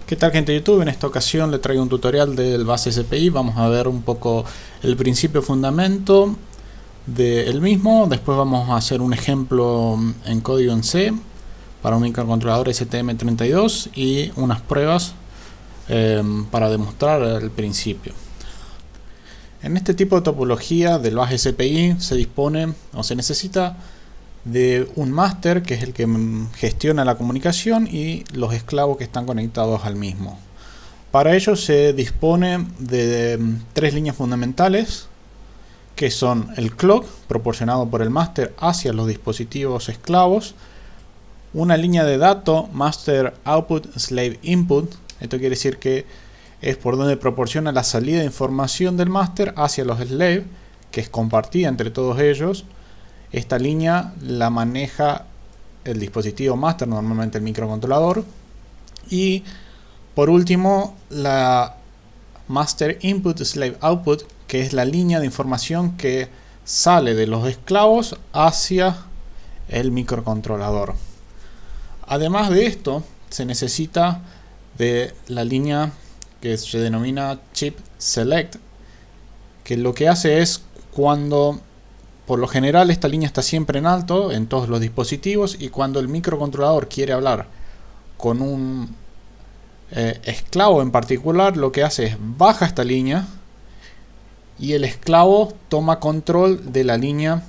¿Qué tal, gente de YouTube? En esta ocasión le traigo un tutorial del base SPI. Vamos a ver un poco el principio fundamento del mismo. Después vamos a hacer un ejemplo en código en C para un microcontrolador STM32 y unas pruebas para demostrar el principio. En este tipo de topología del base SPI se dispone o se necesita de un máster, que es el que gestiona la comunicación, y los esclavos que están conectados al mismo. Para ello se dispone de tres líneas fundamentales, que son el clock, proporcionado por el máster hacia los dispositivos esclavos, una línea de dato, master output slave input. Esto quiere decir que es por donde proporciona la salida de información del máster hacia los slave, que es compartida entre todos ellos. Esta línea la maneja el dispositivo master, normalmente el microcontrolador. Y por último, la master input slave output, que es la línea de información que sale de los esclavos hacia el microcontrolador. Además de esto, se necesita de la línea que se denomina chip select, que lo que hace es, cuando por lo general esta línea está siempre en alto en todos los dispositivos, y cuando el microcontrolador quiere hablar con un esclavo en particular, lo que hace es baja esta línea y el esclavo toma control de la línea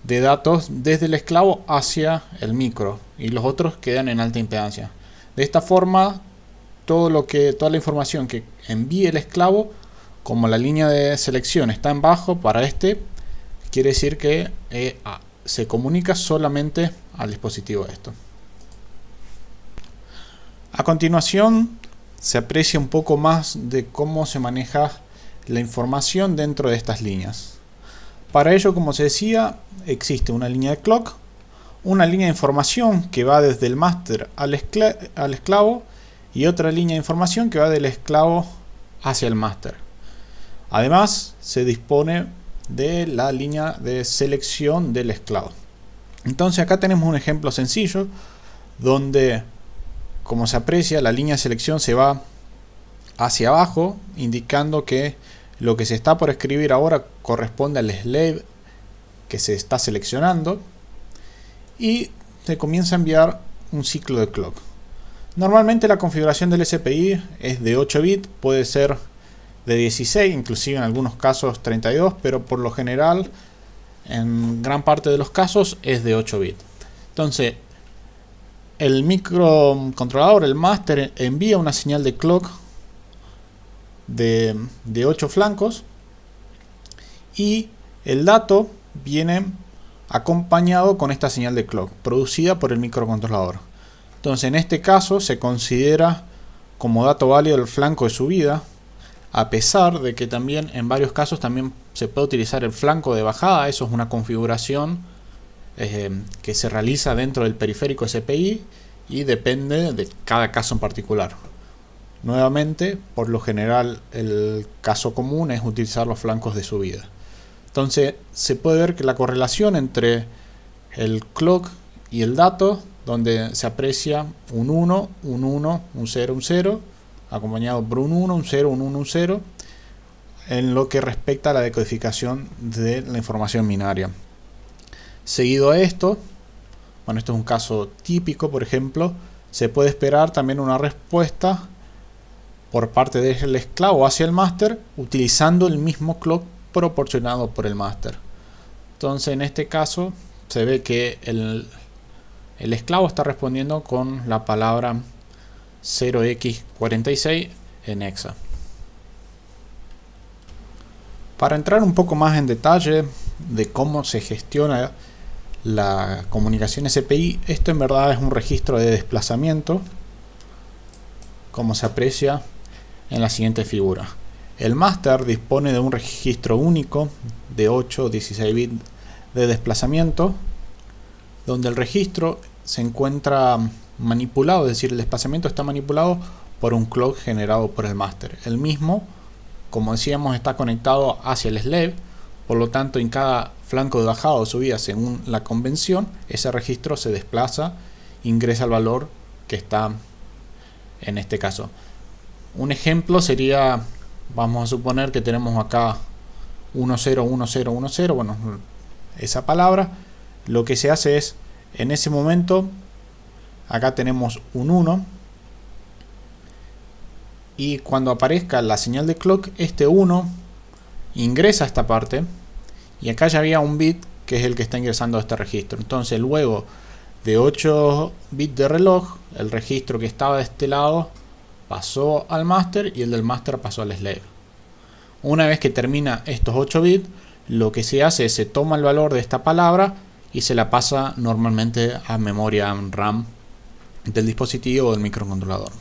de datos desde el esclavo hacia el micro, y los otros quedan en alta impedancia. De esta forma, toda la información que envíe el esclavo, como la línea de selección está en bajo para este, quiere decir que se comunica solamente al dispositivo esto. A continuación se aprecia un poco más de cómo se maneja la información dentro de estas líneas. Para ello, como se decía, existe una línea de clock, una línea de información que va desde el máster al esclavo, y otra línea de información que va del esclavo hacia el máster. Además, se dispone de la línea de selección del esclavo. Entonces acá tenemos un ejemplo sencillo donde, como se aprecia, la línea de selección se va hacia abajo, indicando que lo que se está por escribir ahora corresponde al slave que se está seleccionando, y se comienza a enviar un ciclo de clock. Normalmente la configuración del SPI es de 8 bits, puede ser de 16, inclusive en algunos casos 32, pero por lo general, en gran parte de los casos, es de 8 bits. Entonces, el microcontrolador, el master, envía una señal de clock de 8 flancos, y el dato viene acompañado con esta señal de clock producida por el microcontrolador. Entonces, en este caso se considera como dato válido el flanco de subida, a pesar de que también en varios casos también se puede utilizar el flanco de bajada. Eso es una configuración que se realiza dentro del periférico SPI y depende de cada caso en particular. Nuevamente, por lo general, el caso común es utilizar los flancos de subida. Entonces se puede ver que la correlación entre el clock y el dato, donde se aprecia un 1, un 1, un 0, un 0, acompañado por un 1, un 0, un 1, un 0, en lo que respecta a la decodificación de la información binaria. Seguido a esto, bueno, esto es un caso típico, por ejemplo, se puede esperar también una respuesta por parte del esclavo hacia el máster, utilizando el mismo clock proporcionado por el máster. Entonces, en este caso, se ve que el esclavo está respondiendo con la palabra 0x46 en hexa. Para entrar un poco más en detalle de cómo se gestiona la comunicación SPI, esto en verdad es un registro de desplazamiento, como se aprecia en la siguiente figura. El máster dispone de un registro único de 8 o 16 bits de desplazamiento, donde el registro se encuentra manipulado, es decir, el desplazamiento está manipulado por un clock generado por el master. El mismo, como decíamos, está conectado hacia el slave, por lo tanto en cada flanco de bajada o subida según la convención, ese registro se desplaza, ingresa el valor que está en este caso. Un ejemplo sería, vamos a suponer que tenemos acá 101010, bueno, esa palabra, lo que se hace es, en ese momento, acá tenemos un 1, y cuando aparezca la señal de clock, este 1 ingresa a esta parte, y acá ya había un bit que es el que está ingresando a este registro. Entonces luego de 8 bits de reloj, el registro que estaba de este lado pasó al master y el del master pasó al slave. Una vez que termina estos 8 bits, lo que se hace es se toma el valor de esta palabra y se la pasa normalmente a memoria RAM del dispositivo o del microcontrolador.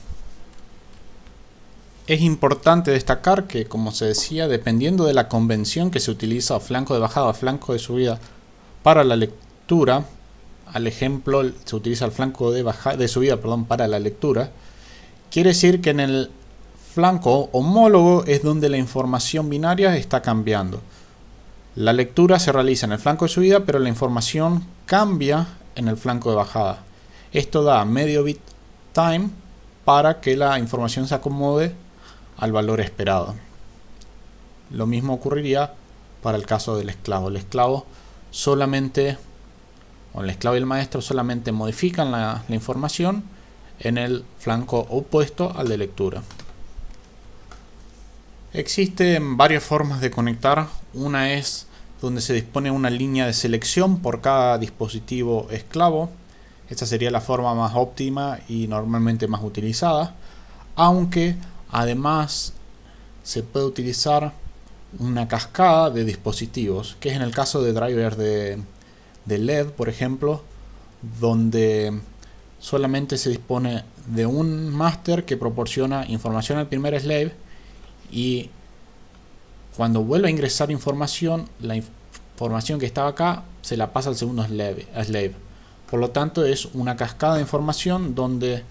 Es importante destacar que, como se decía, dependiendo de la convención que se utiliza, o flanco de bajada o flanco de subida para la lectura, al ejemplo se utiliza el flanco de subida para la lectura, quiere decir que en el flanco homólogo es donde la información binaria está cambiando. La lectura se realiza en el flanco de subida, pero la información cambia en el flanco de bajada. Esto da medio bit time para que la información se acomode al valor esperado. Lo mismo ocurriría para el caso del esclavo. El esclavo solamente, o el esclavo y el maestro solamente modifican la información en el flanco opuesto al de lectura. Existen varias formas de conectar. Una es donde se dispone una línea de selección por cada dispositivo esclavo. Esta sería la forma más óptima y normalmente más utilizada, aunque además se puede utilizar una cascada de dispositivos, que es en el caso de drivers de LED, por ejemplo, donde solamente se dispone de un master que proporciona información al primer slave, y cuando vuelve a ingresar información, la información que estaba acá se la pasa al segundo slave. Por lo tanto, es una cascada de información donde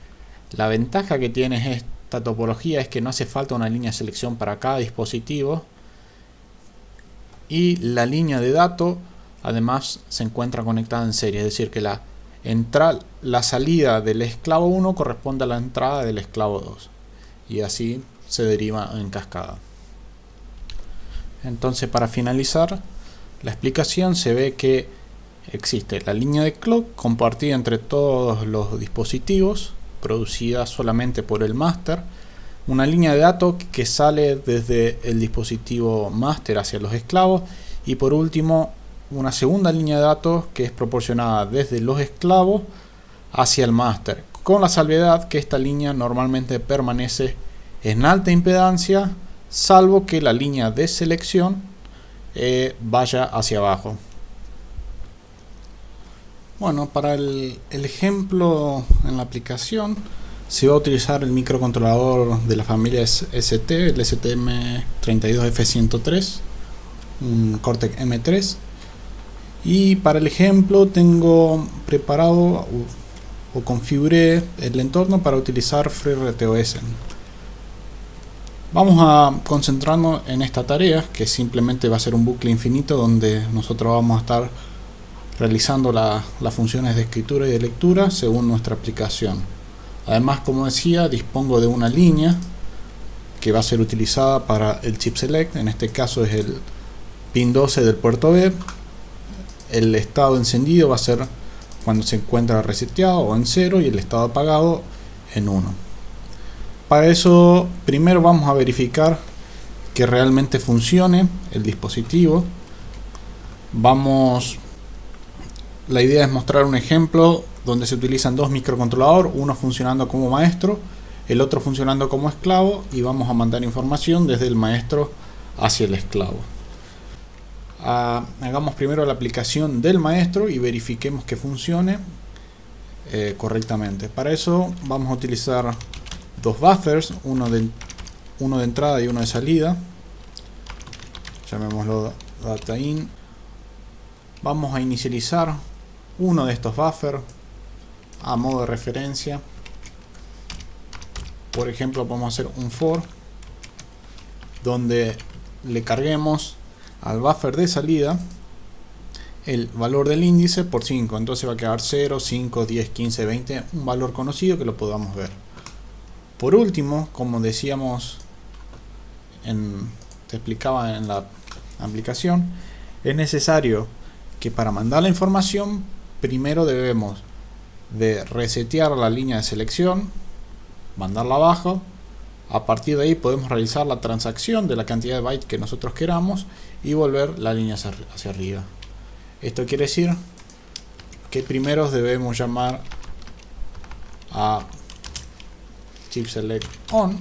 la ventaja que tiene esta topología es que no hace falta una línea de selección para cada dispositivo, y la línea de datos además se encuentra conectada en serie, es decir que la salida del esclavo 1 corresponde a la entrada del esclavo 2, y así se deriva en cascada. Entonces, para finalizar la explicación, se ve que existe la línea de clock compartida entre todos los dispositivos, producida solamente por el master, una línea de datos que sale desde el dispositivo master hacia los esclavos, y por último una segunda línea de datos que es proporcionada desde los esclavos hacia el master, con la salvedad que esta línea normalmente permanece en alta impedancia, salvo que la línea de selección vaya hacia abajo. Bueno, para el ejemplo en la aplicación se va a utilizar el microcontrolador de la familia ST, el STM32F103, un Cortex M3, y para el ejemplo tengo preparado o configuré el entorno para utilizar FreeRTOS. Vamos a concentrarnos en esta tarea, que simplemente va a ser un bucle infinito donde nosotros vamos a estar realizando las funciones de escritura y de lectura según nuestra aplicación. Además, como decía, dispongo de una línea que va a ser utilizada para el chip select. En este caso es el pin 12 del puerto B. El estado encendido va a ser cuando se encuentra reseteado o en 0, y el estado apagado en 1. Para eso primero vamos a verificar que realmente funcione el dispositivo. La idea es mostrar un ejemplo donde se utilizan dos microcontroladores, uno funcionando como maestro, el otro funcionando como esclavo, y vamos a mandar información desde el maestro hacia el esclavo. Hagamos primero la aplicación del maestro y verifiquemos que funcione correctamente. Para eso vamos a utilizar dos buffers, uno de entrada y uno de salida. Llamémoslo data in. Vamos a inicializar uno de estos buffers a modo de referencia por ejemplo, podemos hacer un for donde le carguemos al buffer de salida el valor del índice por 5. Entonces va a quedar 0, 5, 10, 15, 20, un valor conocido que lo podamos ver. Por último, como decíamos, te explicaba en la aplicación, es necesario que para mandar la información primero debemos de resetear la línea de selección, mandarla abajo. A partir de ahí podemos realizar la transacción de la cantidad de bytes que nosotros queramos y volver la línea hacia arriba. Esto quiere decir que primero debemos llamar a chip select on,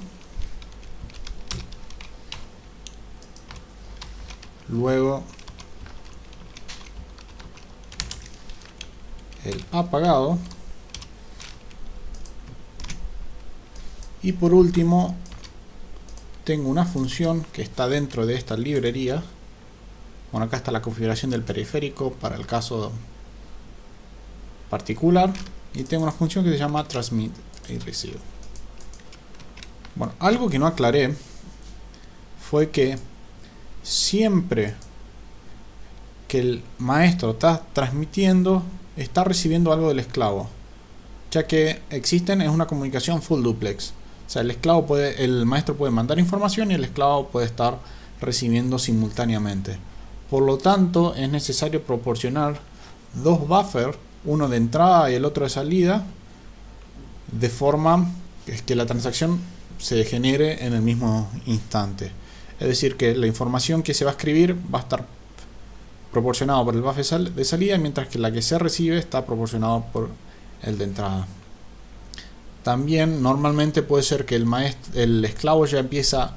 luego el apagado y por último tengo una función que está dentro de esta librería. Bueno, acá está la configuración del periférico para el caso particular y tengo una función que se llama transmit y receive. Bueno, algo que no aclaré fue que siempre que el maestro está transmitiendo, está recibiendo algo del esclavo, ya que existen es una comunicación full duplex. O sea, el maestro puede mandar información y el esclavo puede estar recibiendo simultáneamente. Por lo tanto, es necesario proporcionar dos buffers, uno de entrada y el otro de salida, de forma que la transacción se genere en el mismo instante. Es decir, que la información que se va a escribir va a estar proporcionada por el buffer de salida, mientras que la que se recibe está proporcionada por el de entrada. También normalmente puede ser que el esclavo ya empieza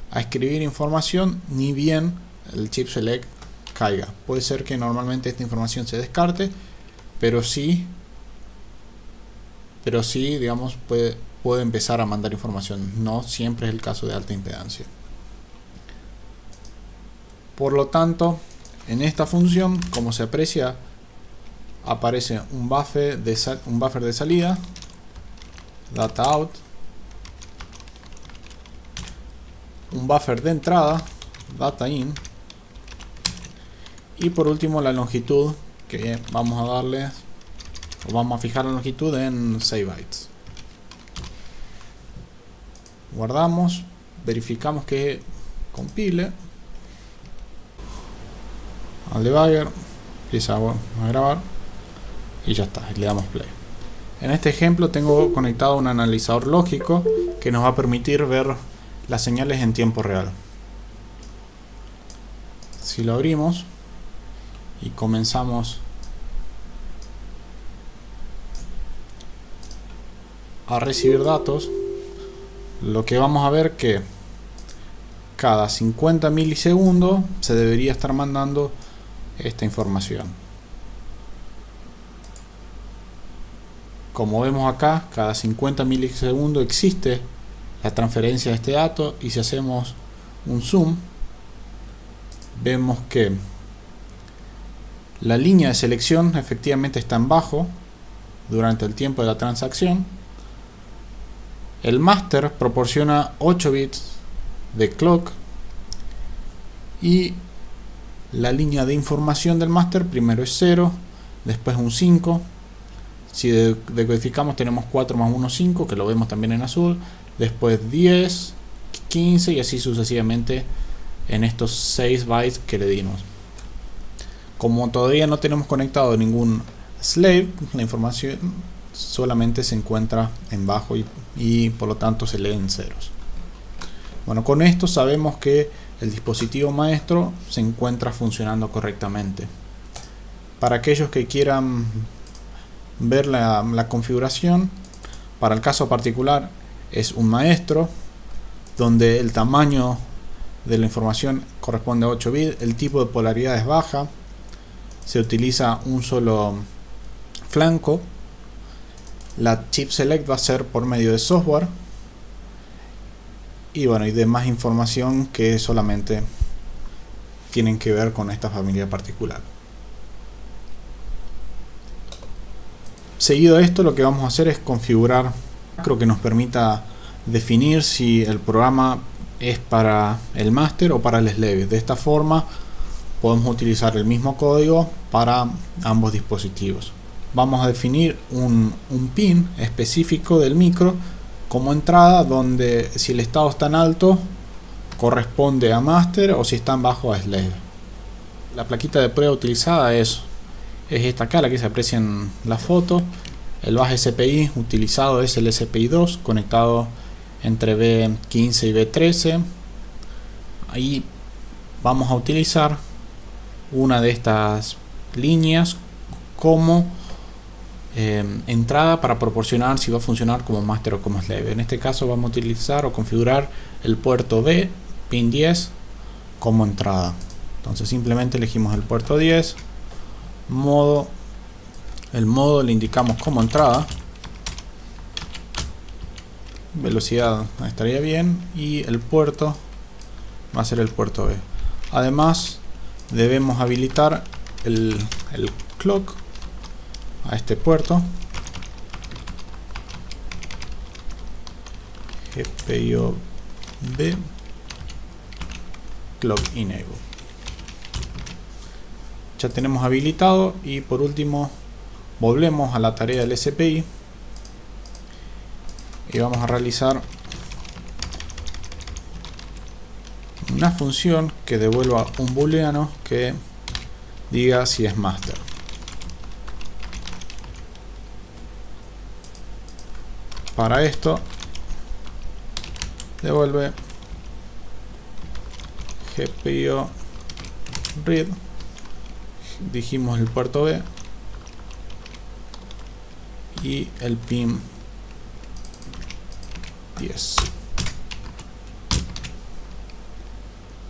a escribir información ni bien el chip select caiga. Puede ser que normalmente esta información se descarte, pero sí digamos puede empezar a mandar información. No siempre es el caso de alta impedancia. Por lo tanto, en esta función, como se aprecia, aparece un buffer de salida, data out, un buffer de entrada, data in, y por último la longitud, que vamos a fijar la longitud en 6 bytes. Guardamos, verificamos que compile, al debugger, empieza a grabar y ya está, y le damos play. En este ejemplo tengo conectado un analizador lógico que nos va a permitir ver las señales en tiempo real. Si lo abrimos y comenzamos a recibir datos, lo que vamos a ver que cada 50 milisegundos se debería estar mandando esta información. Como vemos acá, cada 50 milisegundos existe la transferencia de este dato, y si hacemos un zoom vemos que la línea de selección efectivamente está en bajo durante el tiempo de la transacción. El master proporciona 8 bits de clock y la línea de información del master primero es 0, después un 5. Si decodificamos tenemos 4 más 1, 5, que lo vemos también en azul. Después 10, 15 y así sucesivamente en estos 6 bytes que le dimos. Como todavía no tenemos conectado ningún slave, la información solamente se encuentra en bajo y por lo tanto se lee en ceros. Bueno, con esto sabemos que el dispositivo maestro se encuentra funcionando correctamente. Para aquellos que quieran ver la configuración, para el caso particular es un maestro donde el tamaño de la información corresponde a 8 bits, el tipo de polaridad es baja, se utiliza un solo flanco, la chip select va a ser por medio de software y bueno, y demás información que solamente tienen que ver con esta familia particular. Seguido a esto, lo que vamos a hacer es configurar un macro que nos permita definir si el programa es para el master o para el slave. De esta forma podemos utilizar el mismo código para ambos dispositivos. Vamos a definir un pin específico del micro como entrada, donde si el estado está en alto corresponde a master o si está en bajo a slave. La plaquita de prueba utilizada es esta acá, la que se aprecia en la foto. El bus SPI utilizado es el SPI 2 conectado entre B15 y B13. Ahí vamos a utilizar una de estas líneas como entrada para proporcionar si va a funcionar como master o como slave. En este caso vamos a utilizar o configurar el puerto B, pin 10, como entrada. Entonces simplemente elegimos el puerto 10, el modo le indicamos como entrada, velocidad estaría bien, y el puerto va a ser el puerto B. Además debemos habilitar el clock a este puerto, GPIO B clock enable. Ya tenemos habilitado, y por último volvemos a la tarea del SPI y vamos a realizar una función que devuelva un booleano que diga si es master. Para esto devuelve GPIO read, dijimos el puerto B y el pin 10,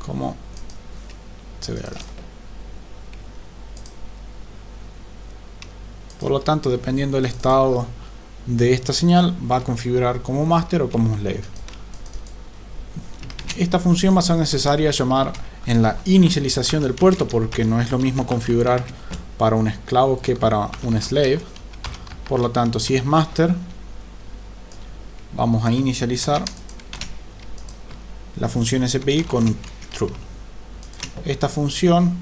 como se ve acá. Por lo tanto, dependiendo del estado de esta señal, va a configurar como master o como slave. Esta función va a ser necesaria llamar en la inicialización del puerto, porque no es lo mismo configurar para un esclavo que para un slave. Por lo tanto, si es master, vamos a inicializar la función SPI con true. Esta función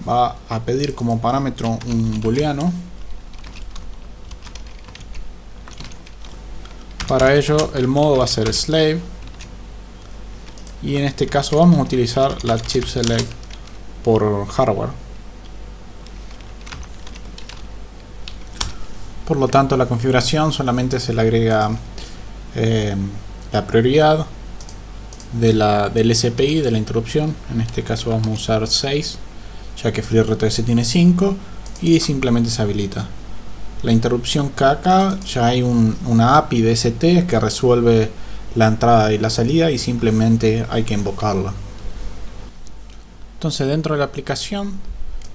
va a pedir como parámetro un booleano. Para ello el modo va a ser slave, y en este caso vamos a utilizar la chip select por hardware. Por lo tanto, la configuración solamente se le agrega la prioridad del SPI, de la interrupción. En este caso vamos a usar 6, ya que FreeRTOS tiene 5, y simplemente se habilita. La interrupción KK, ya hay una API de ST que resuelve la entrada y la salida, y simplemente hay que invocarla. Entonces, dentro de la aplicación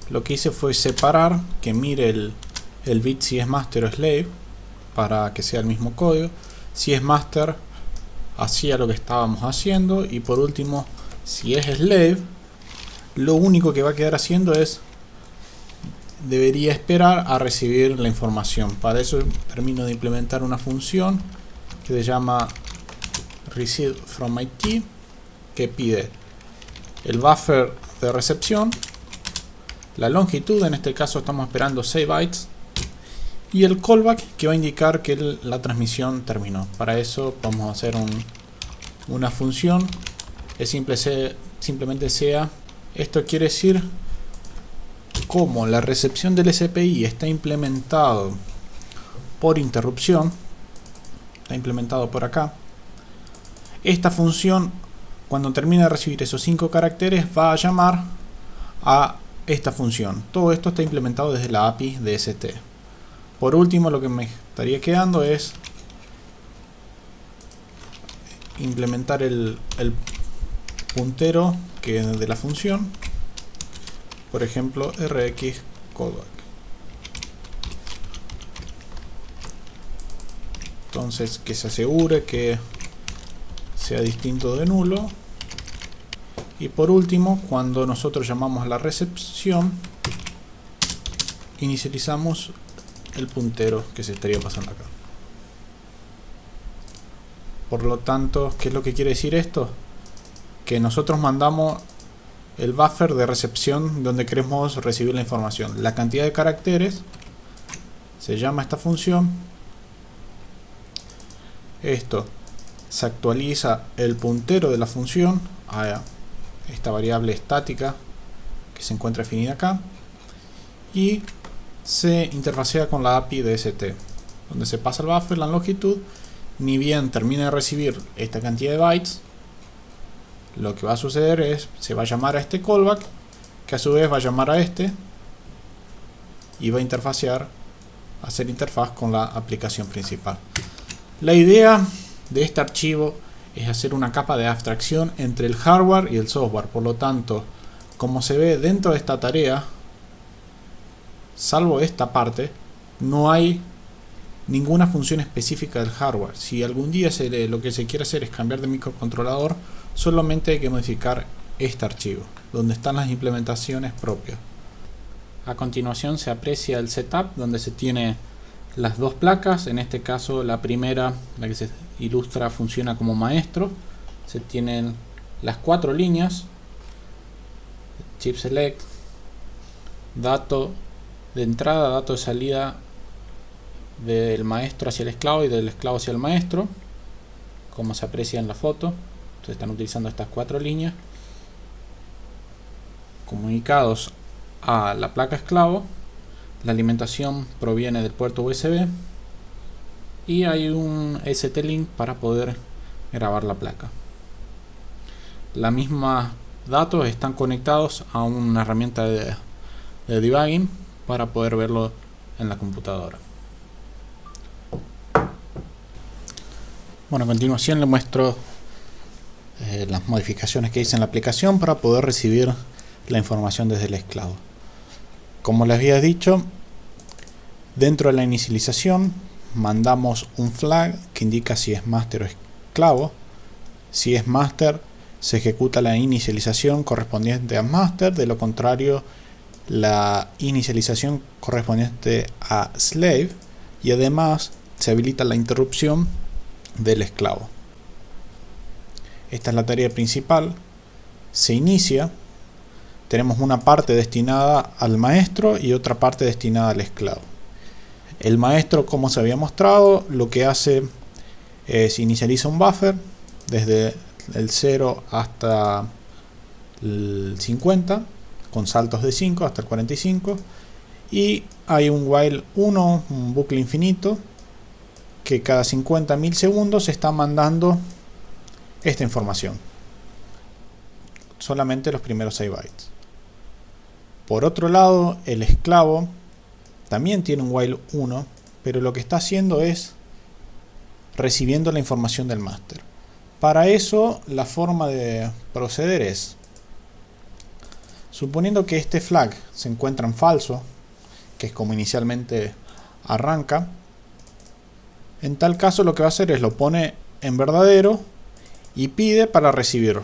lo que hice fue separar, que mire el bit si es master o slave, para que sea el mismo código. Si es master, hacía lo que estábamos haciendo, y por último, si es slave, lo único que va a quedar haciendo es debería esperar a recibir la información. Para eso termino de implementar una función que se llama receive from IT, que pide el buffer de recepción, la longitud, en este caso estamos esperando 6 bytes, y el callback, que va a indicar que la transmisión terminó. Para eso vamos a hacer una función que simplemente sea, esto quiere decir, como la recepción del SPI está implementado por interrupción, está implementado por acá, esta función, cuando termine de recibir esos 5 caracteres, va a llamar a esta función. Todo esto está implementado desde la API de ST. Por último, lo que me estaría quedando es implementar el puntero de la función, por ejemplo rx callback. Entonces, que se asegure que sea distinto de nulo. Y por último, cuando nosotros llamamos a la recepción, inicializamos el puntero que se estaría pasando acá. Por lo tanto, ¿qué es lo que quiere decir esto? Que nosotros mandamos el buffer de recepción donde queremos recibir la información. La cantidad de caracteres se llama esta función. Esto se actualiza el puntero de la función a esta variable estática que se encuentra definida acá, y se interfacea con la API de ST, donde se pasa el buffer, la longitud. Ni bien termina de recibir esta cantidad de bytes, lo que va a suceder es, se va a llamar a este callback, que a su vez va a llamar a este y va a interfacear, hacer interfaz con la aplicación principal. La idea de este archivo es hacer una capa de abstracción entre el hardware y el software. Por lo tanto, como se ve dentro de esta tarea, salvo esta parte, no hay ninguna función específica del hardware. Si algún día lo que se quiere hacer es cambiar de microcontrolador, solamente hay que modificar este archivo, donde están las implementaciones propias. A continuación se aprecia el setup, donde se tiene las dos placas. En este caso la primera, la que se ilustra, funciona como maestro. Se tienen las 4 líneas: chip select, dato de entrada, dato de salida del maestro hacia el esclavo y del esclavo hacia el maestro, como se aprecia en la foto. Se están utilizando estas 4 líneas comunicados a la placa esclavo. La alimentación proviene del puerto USB y hay un ST-Link para poder grabar la placa. Las mismas datos están conectados a una herramienta de debugging para poder verlo en la computadora. Bueno, a continuación le muestro las modificaciones que hice en la aplicación para poder recibir la información desde el esclavo. Como les había dicho, dentro de la inicialización mandamos un flag que indica si es master o esclavo. Si es master, se ejecuta la inicialización correspondiente a master; de lo contrario, la inicialización correspondiente a slave, y además se habilita la interrupción del esclavo. Esta es la tarea principal. Se inicia. Tenemos una parte destinada al maestro y otra parte destinada al esclavo. El maestro, como se había mostrado, lo que hace es inicializa un buffer desde el 0 hasta el 50, con saltos de 5 hasta el 45, y hay un while 1, un bucle infinito, que cada 50 milisegundos está mandando esta información, solamente los primeros 6 bytes. Por otro lado, el esclavo también tiene un while 1, pero lo que está haciendo es recibiendo la información del master. Para eso, la forma de proceder es, suponiendo que este flag se encuentra en falso, que es como inicialmente arranca, en tal caso lo que va a hacer es lo pone en verdadero y pide para recibir.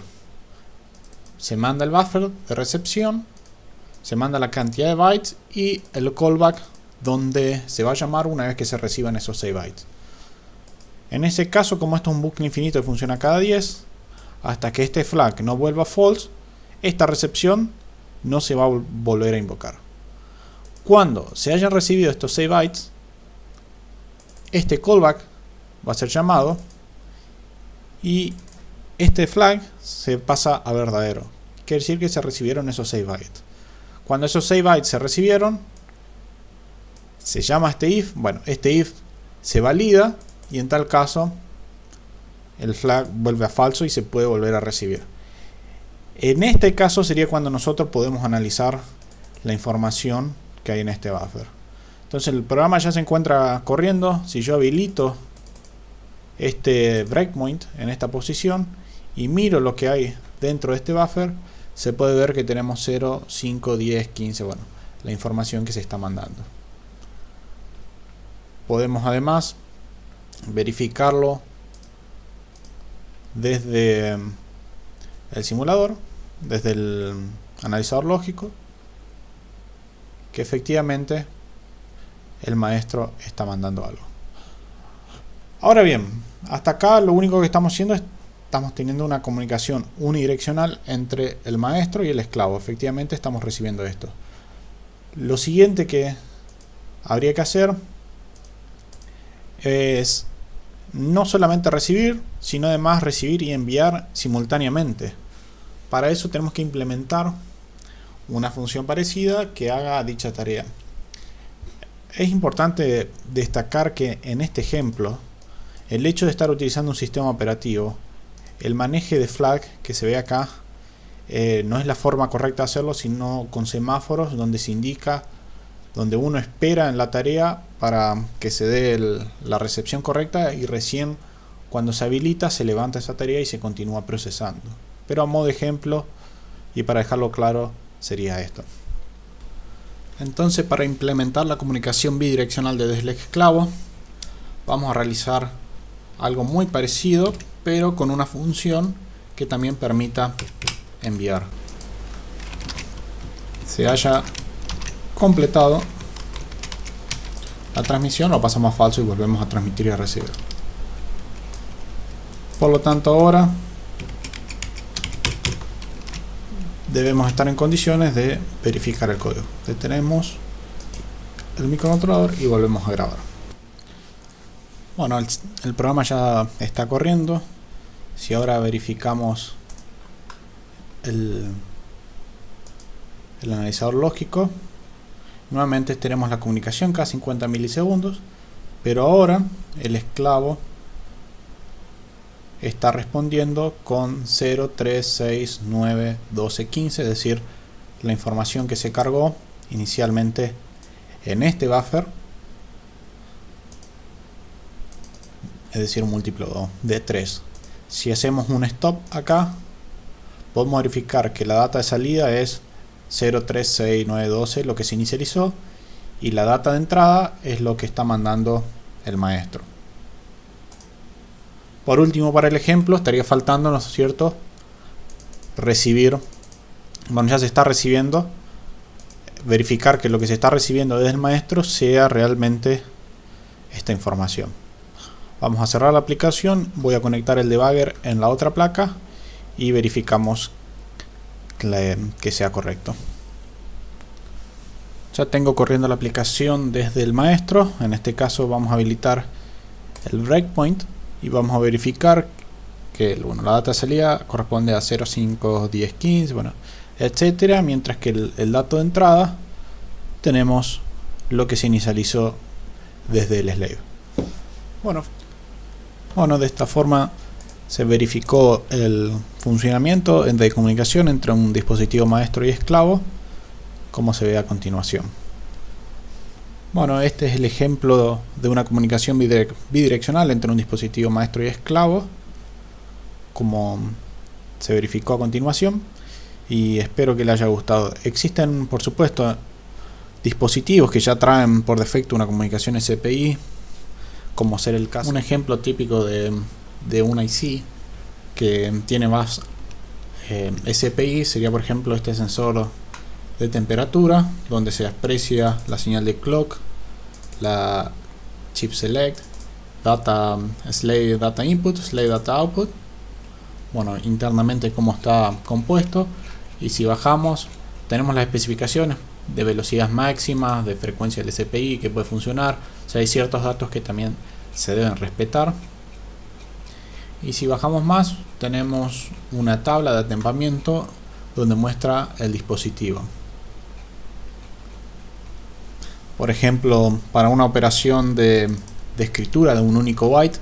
Se manda el buffer de recepción, se manda la cantidad de bytes y el callback donde se va a llamar una vez que se reciban esos 6 bytes. En ese caso, como esto es un bucle infinito que funciona cada 10, hasta que este flag no vuelva false, esta recepción no se va a volver a invocar. Cuando se hayan recibido estos 6 bytes, este callback va a ser llamado y este flag se pasa a verdadero. Quiere decir que se recibieron esos 6 bytes. Cuando esos 6 bytes se recibieron, se llama este if. Bueno, este if se valida y en tal caso el flag vuelve a falso y se puede volver a recibir. En este caso sería cuando nosotros podemos analizar la información que hay en este buffer. Entonces el programa ya se encuentra corriendo. Si yo habilito este breakpoint en esta posición y miro lo que hay dentro de este buffer, se puede ver que tenemos 0, 5, 10, 15, bueno, la información que se está mandando. Podemos además verificarlo desde el simulador, desde el analizador lógico, que efectivamente el maestro está mandando algo. Ahora bien, hasta acá lo único que estamos haciendo es estamos teniendo una comunicación unidireccional entre el maestro y el esclavo. Efectivamente estamos recibiendo esto. Lo siguiente que habría que hacer es no solamente recibir, sino además recibir y enviar simultáneamente. Para eso tenemos que implementar una función parecida que haga dicha tarea. Es importante destacar que en este ejemplo, el hecho de estar utilizando un sistema operativo, el manejo de flag que se ve acá, no es la forma correcta de hacerlo, sino con semáforos donde se indica, donde uno espera en la tarea para que se dé la recepción correcta y recién cuando se habilita se levanta esa tarea y se continúa procesando. Pero a modo de ejemplo y para dejarlo claro sería esto. Entonces, para implementar la comunicación bidireccional desde el esclavo, vamos a realizar algo muy parecido, pero con una función que también permita enviar. Se haya completado la transmisión, lo pasamos a falso y volvemos a transmitir y a recibir. Por lo tanto, ahora debemos estar en condiciones de verificar el código. Detenemos el microcontrolador y volvemos a grabar. Bueno, el programa ya está corriendo. Si ahora verificamos el analizador lógico, nuevamente tenemos la comunicación cada 50 milisegundos, pero ahora el esclavo está respondiendo con 0, 3, 6, 9, 12, 15, es decir, la información que se cargó inicialmente en este buffer, es decir, un múltiplo de 3. Si hacemos un stop acá, podemos verificar que la data de salida es 0, 3, 6, 9, 12, lo que se inicializó, y la data de entrada es lo que está mandando el maestro. Por último, para el ejemplo, estaría faltando, ¿no es cierto?, recibir, bueno, ya se está recibiendo, verificar que lo que se está recibiendo desde el maestro sea realmente esta información. Vamos a cerrar la aplicación, voy a conectar el debugger en la otra placa y verificamos que sea correcto. Ya tengo corriendo la aplicación desde el maestro. En este caso vamos a habilitar el breakpoint y vamos a verificar que la data de salida corresponde a 0, 5, 10, 15, bueno, etcétera, mientras que el dato de entrada tenemos lo que se inicializó desde el slave. Bueno, de esta forma se verificó el funcionamiento de comunicación entre un dispositivo maestro y esclavo, como se ve a continuación. Bueno, este es el ejemplo de una comunicación bidireccional entre un dispositivo maestro y esclavo, como se verificó a continuación, y espero que les haya gustado. Existen, por supuesto, dispositivos que ya traen por defecto una comunicación SPI, como ser el caso. Un ejemplo típico de un IC que tiene más SPI sería, por ejemplo, este sensor de temperatura, donde se aprecia la señal de clock, la chip select, data, slave data input, slave data output. Bueno, internamente cómo está compuesto, y si bajamos tenemos las especificaciones de velocidad máxima, de frecuencia del SPI que puede funcionar. O sea, hay ciertos datos que también se deben respetar. Y si bajamos más, tenemos una tabla de atempamiento donde muestra el dispositivo. Por ejemplo, para una operación de escritura de un único byte,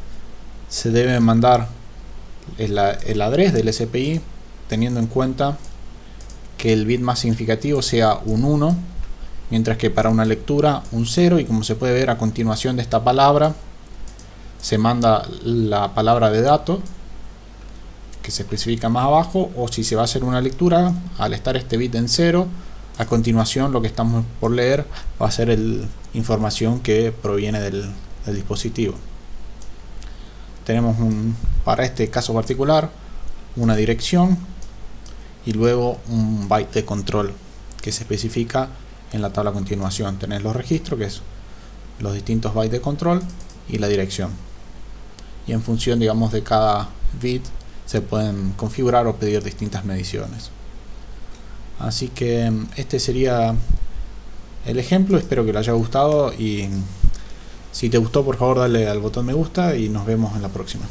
se debe mandar el address del SPI, teniendo en cuenta que el bit más significativo sea un 1, mientras que para una lectura un 0, y como se puede ver a continuación de esta palabra, se manda la palabra de dato, que se especifica más abajo, o si se va a hacer una lectura, al estar este bit en 0, a continuación lo que estamos por leer va a ser información que proviene del dispositivo. Tenemos para este caso particular una dirección y luego un byte de control que se especifica en la tabla a continuación. Tenés los registros, que es los distintos bytes de control, y la dirección. y en función, digamos, de cada bit se pueden configurar o pedir distintas mediciones. Así que este sería el ejemplo. Espero que le haya gustado, y si te gustó, por favor dale al botón me gusta y nos vemos en la próxima.